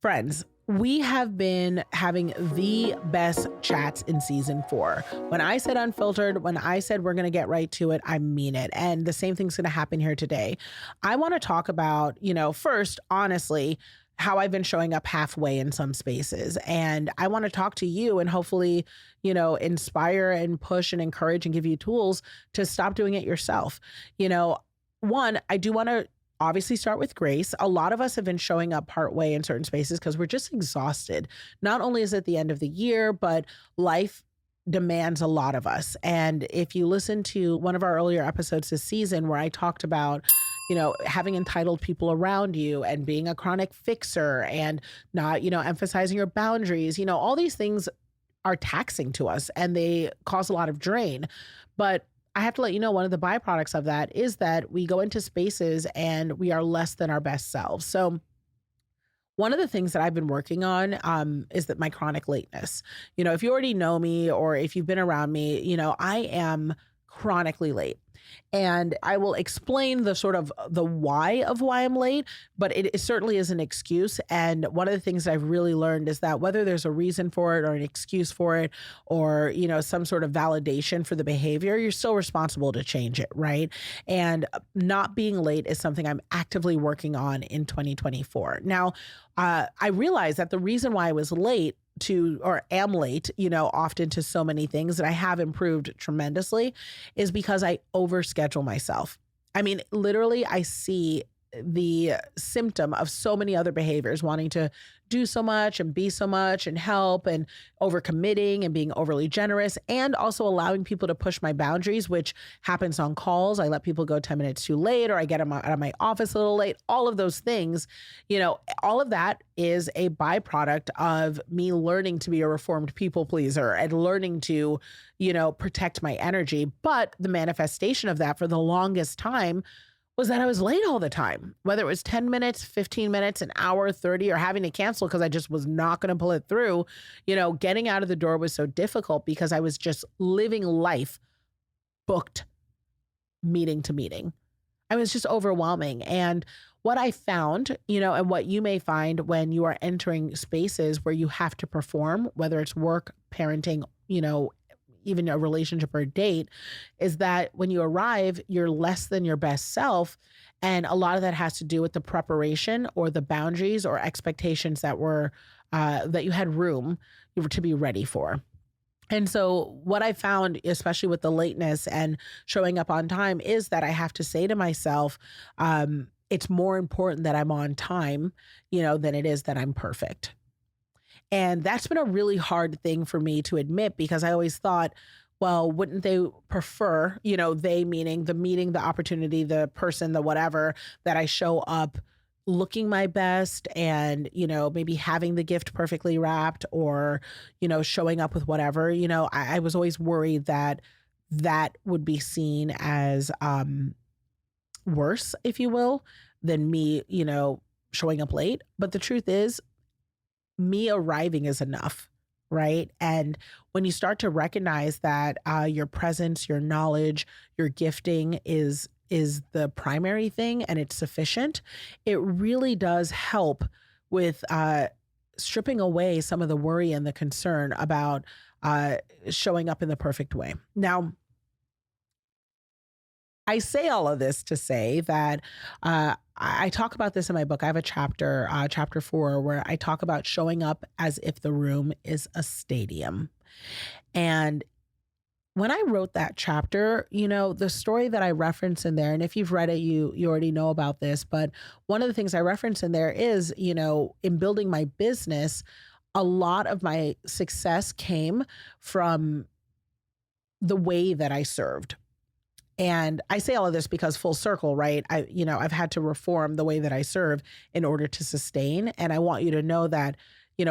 Friends, we have been having the best chats in season 4. When I said unfiltered, when I said we're going to get right to it, I mean it. And the same thing's going to happen here today. I want to talk about, first, honestly, how I've been showing up halfway in some spaces. And I want to talk to you and hopefully, inspire and push and encourage and give you tools to stop doing it yourself. You know, One, I do want to obviously start with grace. A lot of us have been showing up partway in certain spaces because we're just exhausted. Not only is it the end of the year, but life demands a lot of us. And if you listen to one of our earlier episodes this season where I talked about, having entitled people around you and being a chronic fixer and not, emphasizing your boundaries, all these things are taxing to us and they cause a lot of drain. But I have to let you know one of the byproducts of that is that we go into spaces and we are less than our best selves. So one of the things that I've been working on is that my chronic lateness. If you already know me or if you've been around me, I am chronically late. And I will explain the sort of the why of why I'm late, but it certainly is an excuse. And one of the things that I've really learned is that whether there's a reason for it or an excuse for it, or, some sort of validation for the behavior, you're still responsible to change it, right? And not being late is something I'm actively working on in 2024. Now, I realized that the reason why I was late or am late, often to so many things that I have improved tremendously is because I overschedule myself. I mean, literally, I see the symptom of so many other behaviors, wanting to do so much and be so much and help and overcommitting and being overly generous and also allowing people to push my boundaries, which happens on calls. I let people go 10 minutes too late or I get them out of my office a little late. All of those things, all of that is a byproduct of me learning to be a reformed people pleaser and learning to, protect my energy. But the manifestation of that for the longest time was that I was late all the time, whether it was 10 minutes, 15 minutes, an hour, 30, or having to cancel because I just was not going to pull it through. Getting out of the door was so difficult because I was just living life booked meeting to meeting. I was just overwhelming. And what I found, and what you may find when you are entering spaces where you have to perform, whether it's work, parenting, even a relationship or a date, is that when you arrive, you're less than your best self. And a lot of that has to do with the preparation or the boundaries or expectations that were, that you had room to be ready for. And so what I found, especially with the lateness and showing up on time, is that I have to say to myself, it's more important that I'm on time, than it is that I'm perfect. And that's been a really hard thing for me to admit because I always thought, well, wouldn't they prefer, they meaning the meeting, the opportunity, the person, the whatever, that I show up looking my best and, maybe having the gift perfectly wrapped or, showing up with whatever, I was always worried that that would be seen as worse, if you will, than me, showing up late. But the truth is, me arriving is enough, right? And when you start to recognize that your presence, your knowledge, your gifting is the primary thing and it's sufficient, it really does help with stripping away some of the worry and the concern about showing up in the perfect way. Now, I say all of this to say that I talk about this in my book. I have a chapter, chapter 4, where I talk about showing up as if the room is a stadium. And when I wrote that chapter, the story that I reference in there, and if you've read it, you already know about this, but one of the things I reference in there is, in building my business, a lot of my success came from the way that I served. And I say all of this because full circle, right? I've had to reform the way that I serve in order to sustain. And I want you to know that,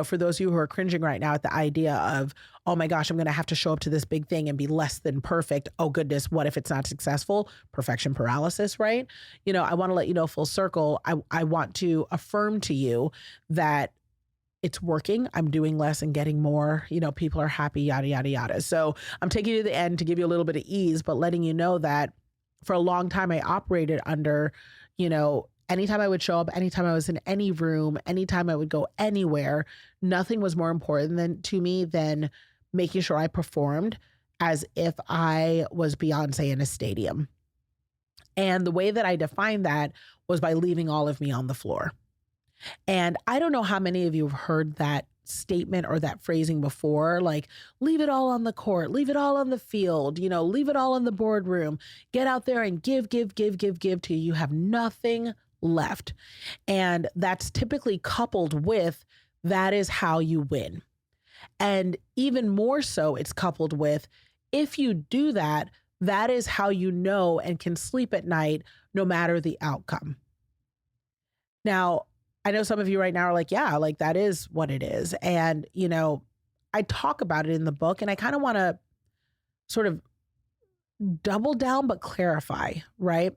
for those of you who are cringing right now at the idea of, oh my gosh, I'm going to have to show up to this big thing and be less than perfect. Oh goodness, what if it's not successful? Perfection paralysis, right? I want to let you know full circle. I want to affirm to you that it's working. I'm doing less and getting more. People are happy, yada, yada, yada. So I'm taking you to the end to give you a little bit of ease, but letting you know that for a long time I operated under, Anytime I would show up, anytime I was in any room, anytime I would go anywhere, nothing was more important to me than making sure I performed as if I was Beyonce in a stadium. And the way that I defined that was by leaving all of me on the floor. And I don't know how many of you have heard that statement or that phrasing before, like, leave it all on the court, leave it all on the field, leave it all in the boardroom, get out there and give, give, give, give, give till you have nothing left. And that's typically coupled with that is how you win. And even more so, it's coupled with if you do that, that is how you know and can sleep at night no matter the outcome. Now, I know some of you right now are like, yeah, like that is what it is. And, I talk about it in the book and I kind of want to sort of double down but clarify, right?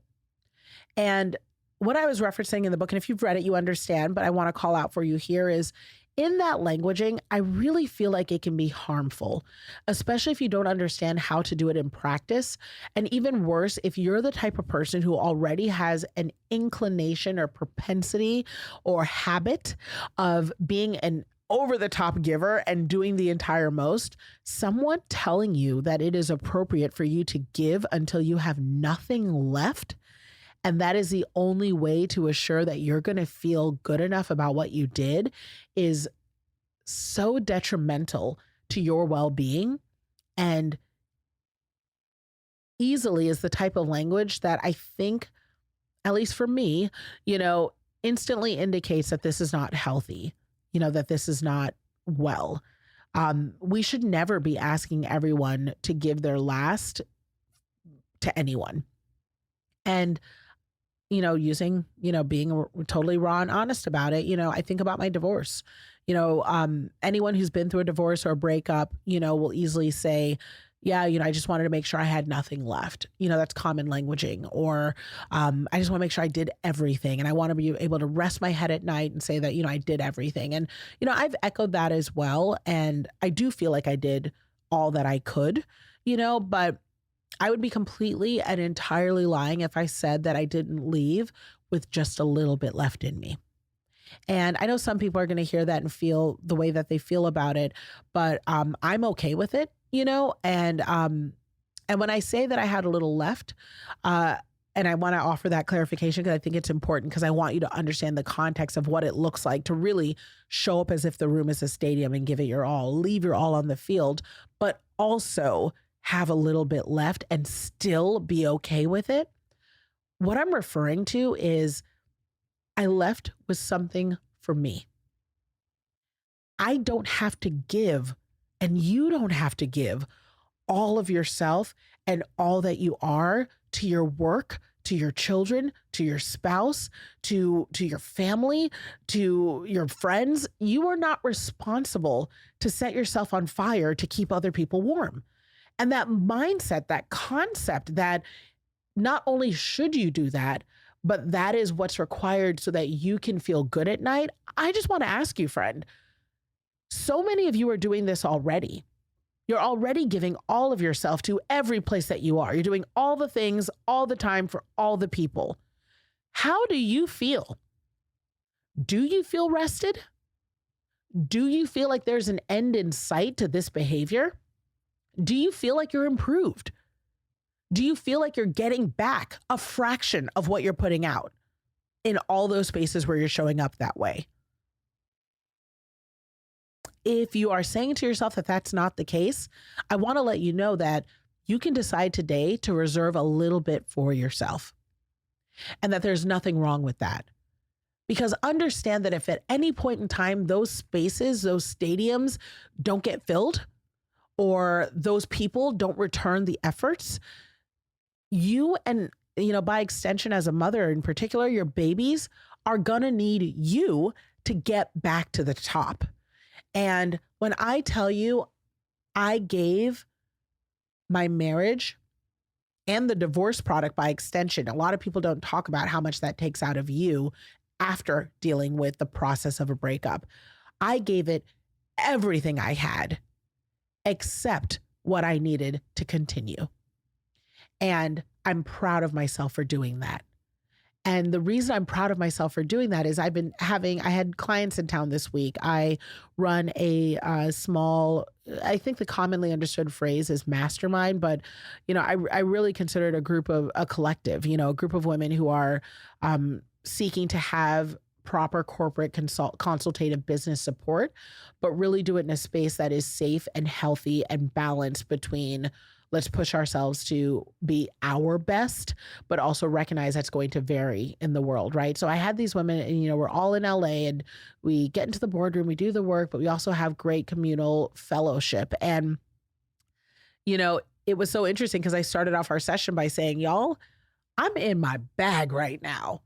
And what I was referencing in the book, and if you've read it, you understand, but I want to call out for you here is in that languaging, I really feel like it can be harmful, especially if you don't understand how to do it in practice. And even worse, if you're the type of person who already has an inclination or propensity or habit of being an over the top giver and doing the entire most, someone telling you that it is appropriate for you to give until you have nothing left. And that is the only way to assure that you're going to feel good enough about what you did is so detrimental to your well-being and easily is the type of language that I think, at least for me, instantly indicates that this is not healthy, that this is not well. We should never be asking everyone to give their last to anyone. And using, being totally raw and honest about it. I think about my divorce. Anyone who's been through a divorce or a breakup, will easily say, yeah, I just wanted to make sure I had nothing left. That's common languaging. Or I just want to make sure I did everything. And I want to be able to rest my head at night and say that, I did everything. And, I've echoed that as well. And I do feel like I did all that I could, but I would be completely and entirely lying if I said that I didn't leave with just a little bit left in me. And I know some people are going to hear that and feel the way that they feel about it, but I'm okay with it, and when I say that I had a little left, and I want to offer that clarification because I think it's important because I want you to understand the context of what it looks like to really show up as if the room is a stadium and give it your all, leave your all on the field, but also have a little bit left and still be okay with it. What I'm referring to is I left with something for me. I don't have to give, and you don't have to give all of yourself and all that you are to your work, to your children, to your spouse, to your family, to your friends. You are not responsible to set yourself on fire to keep other people warm. And that mindset, that concept that not only should you do that, but that is what's required so that you can feel good at night. I just want to ask you, friend, so many of you are doing this already. You're already giving all of yourself to every place that you are. You're doing all the things all the time for all the people. How do you feel? Do you feel rested? Do you feel like there's an end in sight to this behavior? Do you feel like you're improved? Do you feel like you're getting back a fraction of what you're putting out in all those spaces where you're showing up that way? If you are saying to yourself that that's not the case, I want to let you know that you can decide today to reserve a little bit for yourself and that there's nothing wrong with that. Because understand that if at any point in time, those spaces, those stadiums don't get filled, or those people don't return the efforts, you and, by extension as a mother in particular, your babies are going to need you to get back to the top. And when I tell you, I gave my marriage and the divorce product by extension, a lot of people don't talk about how much that takes out of you after dealing with the process of a breakup. I gave it everything I had except what I needed to continue. And I'm proud of myself for doing that. And the reason I'm proud of myself for doing that is I had clients in town this week. I run a small, I think the commonly understood phrase is mastermind, but I really consider it a collective, a group of women who are seeking to have proper corporate consultative business support, but really do it in a space that is safe and healthy and balanced between let's push ourselves to be our best, but also recognize that's going to vary in the world, right? So I had these women, and we're all in LA, and we get into the boardroom, we do the work, but we also have great communal fellowship. And, it was so interesting because I started off our session by saying, y'all, I'm in my bag right now.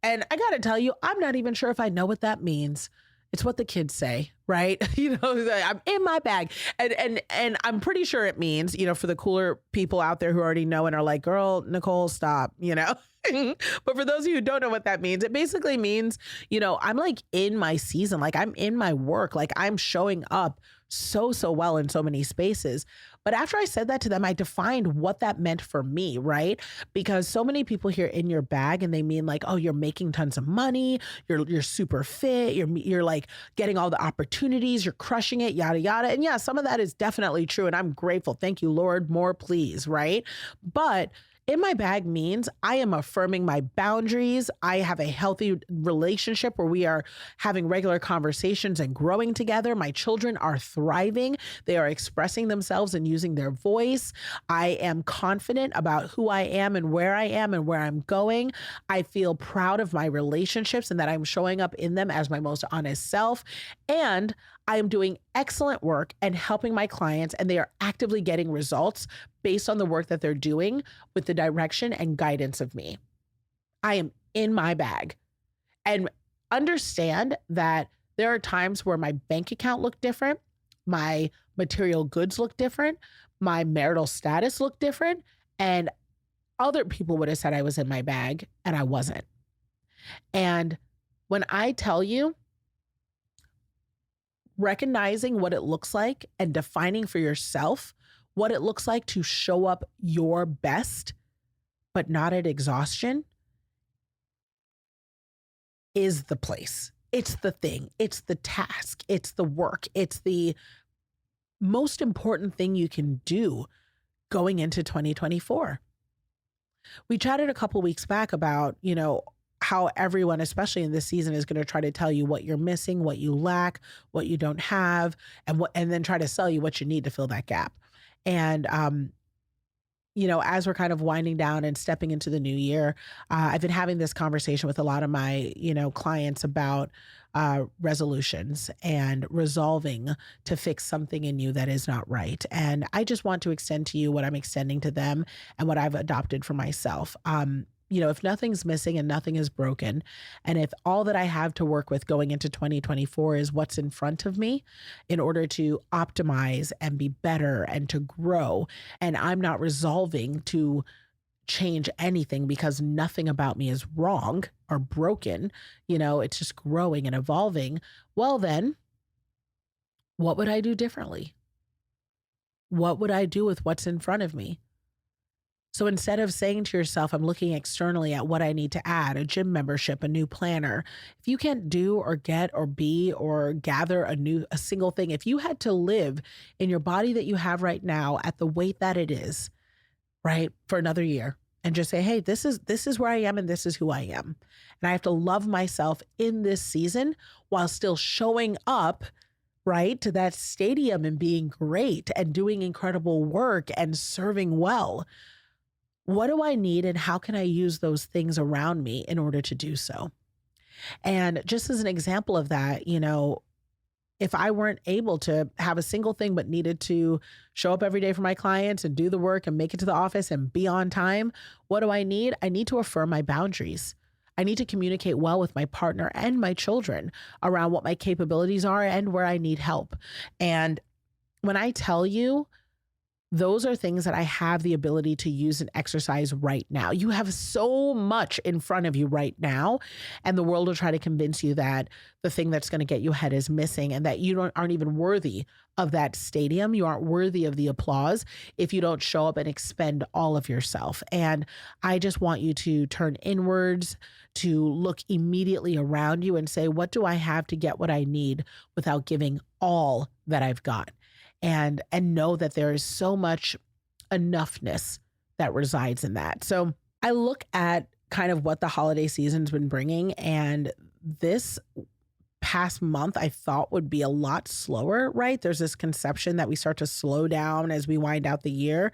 And I got to tell you, I'm not even sure if I know what that means. It's what the kids say, right? I'm in my bag. And I'm pretty sure it means, for the cooler people out there who already know and are like, girl, Nicole, stop, But for those of you who don't know what that means, it basically means, I'm like in my season, like I'm in my work, like I'm showing up so well in so many spaces. But after I said that to them, I defined what that meant for me, right? Because so many people hear in your bag and they mean like, oh, you're making tons of money, you're super fit, you're like getting all the opportunities, you're crushing it, yada yada. And yeah, some of that is definitely true, and I'm grateful. Thank you, Lord, more please, right? But in my bag means I am affirming my boundaries. I have a healthy relationship where we are having regular conversations and growing together. My children are thriving. They are expressing themselves and using their voice. I am confident about who I am and where I'm going. I feel proud of my relationships and that I'm showing up in them as my most honest self. And I am doing excellent work and helping my clients, and they are actively getting results based on the work that they're doing with the direction and guidance of me. I am in my bag. And understand that there are times where my bank account looked different, my material goods look different, my marital status looked different, and other people would have said I was in my bag, and I wasn't. And when I tell you, recognizing what it looks like and defining for yourself what it looks like to show up your best, but not at exhaustion, is the place. It's the thing. It's the task. It's the work. It's the most important thing you can do going into 2024. We chatted a couple weeks back about, how everyone, especially in this season, is going to try to tell you what you're missing, what you lack, what you don't have, and then try to sell you what you need to fill that gap. And, as we're kind of winding down and stepping into the new year, I've been having this conversation with a lot of my, clients about resolutions and resolving to fix something in you that is not right. And I just want to extend to you what I'm extending to them and what I've adopted for myself. If nothing's missing and nothing is broken, and if all that I have to work with going into 2024 is what's in front of me in order to optimize and be better and to grow, and I'm not resolving to change anything because nothing about me is wrong or broken, it's just growing and evolving, well then, what would I do differently? What would I do with what's in front of me? So instead of saying to yourself, I'm looking externally at what I need to add, a gym membership, a new planner, if you can't do or get or be or gather a single thing, if you had to live in your body that you have right now at the weight that it is, right, for another year, and just say, hey, this is where I am and this is who I am. And I have to love myself in this season while still showing up, right, to that stadium and being great and doing incredible work and serving well. What do I need and how can I use those things around me in order to do so? And just as an example of that, if I weren't able to have a single thing but needed to show up every day for my clients and do the work and make it to the office and be on time, what do I need? I need to affirm my boundaries. I need to communicate well with my partner and my children around what my capabilities are and where I need help. And when I tell you those are things that I have the ability to use and exercise right now. You have so much in front of you right now, and the world will try to convince you that the thing that's going to get you ahead is missing and that you aren't even worthy of that stadium. You aren't worthy of the applause if you don't show up and expend all of yourself. And I just want you to turn inwards, to look immediately around you and say, what do I have to get what I need without giving all that I've got? And know that there is so much enoughness that resides in that. So I look at kind of what the holiday season's been bringing, and this past month I thought would be a lot slower, right? There's this conception that we start to slow down as we wind out the year.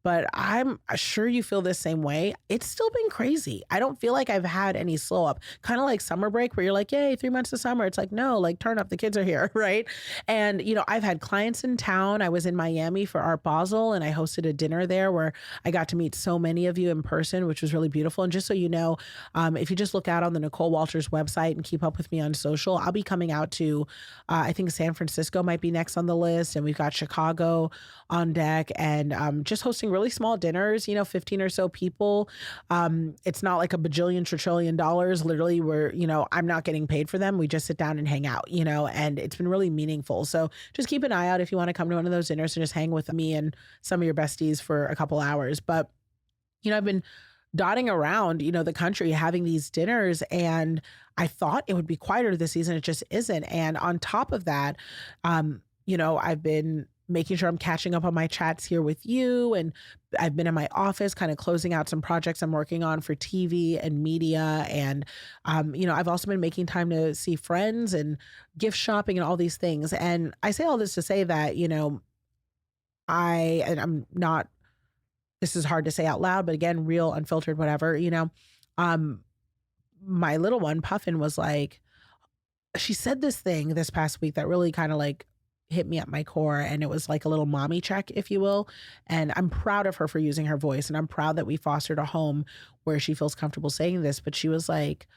But I'm sure you feel the same way. It's still been crazy. I don't feel like I've had any slow up. Kind of like summer break where you're like, yay, 3 months of summer. It's like, no, like turn up, the kids are here, right? And, I've had clients in town. I was in Miami for Art Basel and I hosted a dinner there where I got to meet so many of you in person, which was really beautiful. And just so you know, if you just look out on the Nicole Walters website and keep up with me on social, I'll be coming out to, I think San Francisco might be next on the list. And we've got Chicago on deck, and just hosting really small dinners, 15 or so people. It's not like a bajillion trillion dollars, literally, where, I'm not getting paid for them. We just sit down and hang out, and it's been really meaningful. So just keep an eye out if you want to come to one of those dinners and just hang with me and some of your besties for a couple hours. But, I've been dotting around, the country having these dinners, and I thought it would be quieter this season. It just isn't. And on top of that, I've been making sure I'm catching up on my chats here with you. And I've been in my office kind of closing out some projects I'm working on for TV and media. And, I've also been making time to see friends and gift shopping and all these things. And I say all this to say that, I'm not, this is hard to say out loud, but again, real, unfiltered, whatever, my little one, Puffin, was like, she said this thing this past week that really kind of like hit me at my core, and it was like a little mommy check, if you will. And I'm proud of her for using her voice, and I'm proud that we fostered a home where she feels comfortable saying this. But she was like,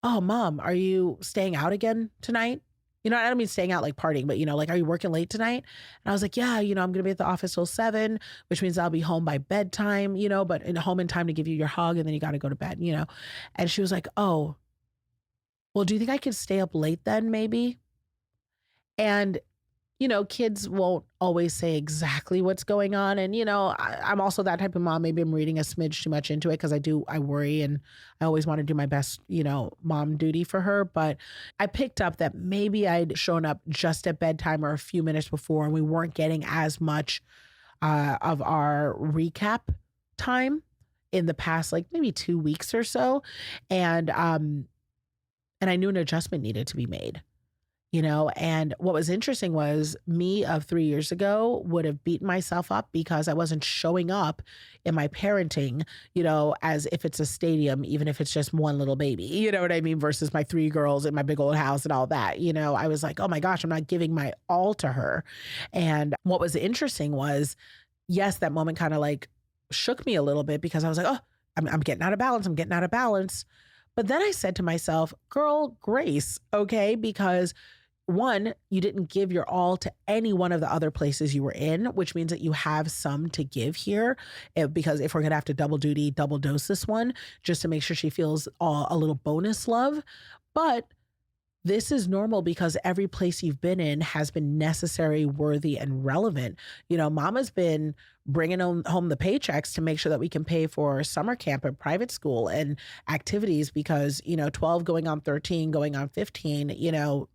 oh, mom, are you staying out again tonight? I don't mean staying out like partying, but like, are you working late tonight? And I was like, yeah, I'm going to be at the office till 7, which means I'll be home by bedtime, but home in time to give you your hug, and then you got to go to bed, And she was like, oh, well, do you think I could stay up late then maybe? And, kids won't always say exactly what's going on. And, I'm also that type of mom. Maybe I'm reading a smidge too much into it because I worry and I always want to do my best, mom duty for her. But I picked up that maybe I'd shown up just at bedtime or a few minutes before, and we weren't getting as much of our recap time in the past, like maybe 2 weeks or so. And I knew an adjustment needed to be made. And what was interesting was me of 3 years ago would have beaten myself up because I wasn't showing up in my parenting, as if it's a stadium, even if it's just one little baby, you know what I mean? Versus my 3 girls in my big old house and all that, I was like, oh my gosh, I'm not giving my all to her. And what was interesting was, yes, that moment kind of like shook me a little bit because I was like, oh, I'm getting out of balance. I'm getting out of balance. But then I said to myself, girl, grace, okay? Because one, you didn't give your all to any one of the other places you were in, which means that you have some to give here. Because if we're going to have to double duty, double dose this one, just to make sure she feels a little bonus love. But this is normal because every place you've been in has been necessary, worthy, and relevant. Mama's been bringing home the paychecks to make sure that we can pay for summer camp at private school and activities because, 12 going on 13, going on 15,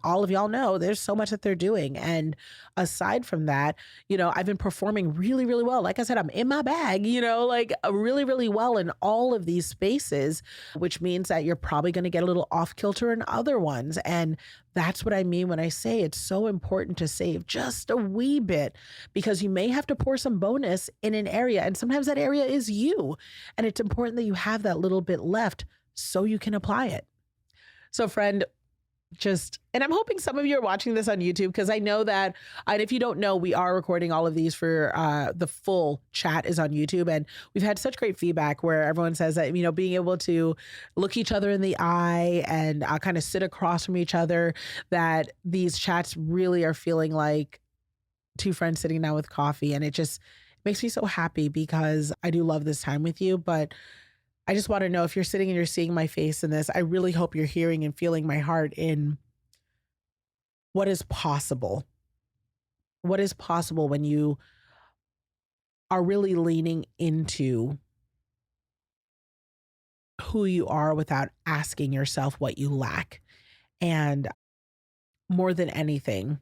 all of y'all know there's so much that they're doing. And aside from that, I've been performing really, really well. Like I said, I'm in my bag, like really, really well in all of these spaces, which means that you're probably going to get a little off kilter in other ones. And that's what I mean when I say it's so important to save just a wee bit, because you may have to pour some bonus in an area. And sometimes that area is you. And it's important that you have that little bit left so you can apply it. So friend, and I'm hoping some of you are watching this on YouTube, because I know that, and if you don't know, we are recording all of these for the full chat is on YouTube. And we've had such great feedback where everyone says that, being able to look each other in the eye and kind of sit across from each other, that these chats really are feeling like two friends sitting down with coffee, and it just makes me so happy because I do love this time with you. But I just want to know if you're sitting and you're seeing my face in this, I really hope you're hearing and feeling my heart in what is possible. What is possible when you are really leaning into who you are without asking yourself what you lack. And more than anything,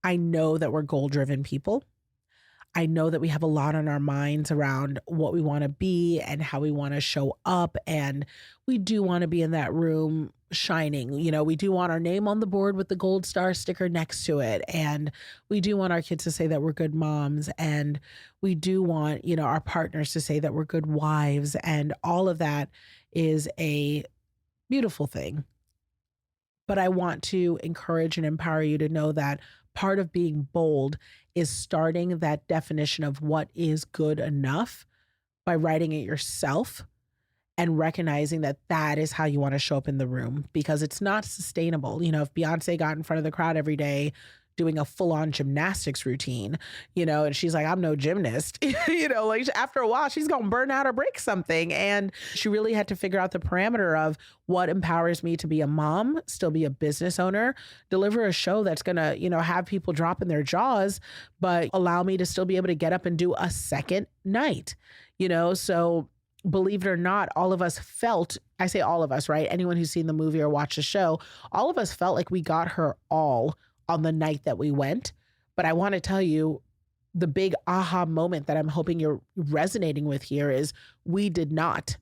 I know that we're goal driven people. I know that we have a lot on our minds around what we want to be and how we want to show up. And we do want to be in that room shining. You know, we do want our name on the board with the gold star sticker next to it. And we do want our kids to say that we're good moms. And we do want, you know, our partners to say that we're good wives. And all of that is a beautiful thing. But I want to encourage and empower you to know that part of being bold is starting that definition of what is good enough by writing it yourself and recognizing that that is how you want to show up in the room because it's not sustainable. You know, if Beyonce got in front of the crowd every day doing a full on gymnastics routine, you know, and she's like, I'm no gymnast, you know, like after a while, she's going to burn out or break something. And she really had to figure out the parameter of what empowers me to be a mom, still be a business owner, deliver a show that's going to, you know, have people dropping their jaws, but allow me to still be able to get up and do a second night, you know? So believe it or not, all of us felt, I say all of us, right? Anyone who's seen the movie or watched the show, all of us felt like we got her all on the night that we went. But I want to tell you the big aha moment that I'm hoping you're resonating with here is we did not,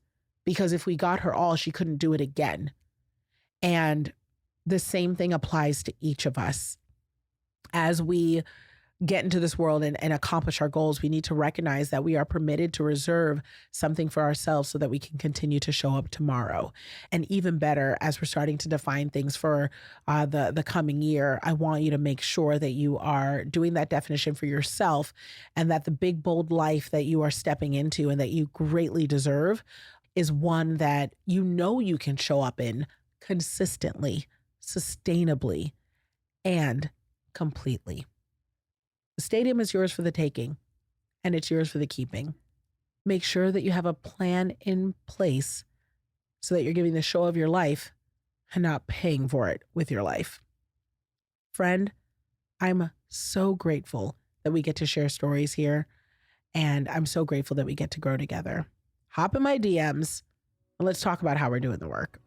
because if we got her all, she couldn't do it again. And the same thing applies to each of us. As we get into this world and accomplish our goals, we need to recognize that we are permitted to reserve something for ourselves so that we can continue to show up tomorrow. And even better, as we're starting to define things for the coming year, I want you to make sure that you are doing that definition for yourself and that the big, bold life that you are stepping into and that you greatly deserve is one that you know you can show up in consistently, sustainably, and completely. The stadium is yours for the taking, and it's yours for the keeping. Make sure that you have a plan in place so that you're giving the show of your life and not paying for it with your life. Friend, I'm so grateful that we get to share stories here, and I'm so grateful that we get to grow together. Hop in my DMs, and let's talk about how we're doing the work.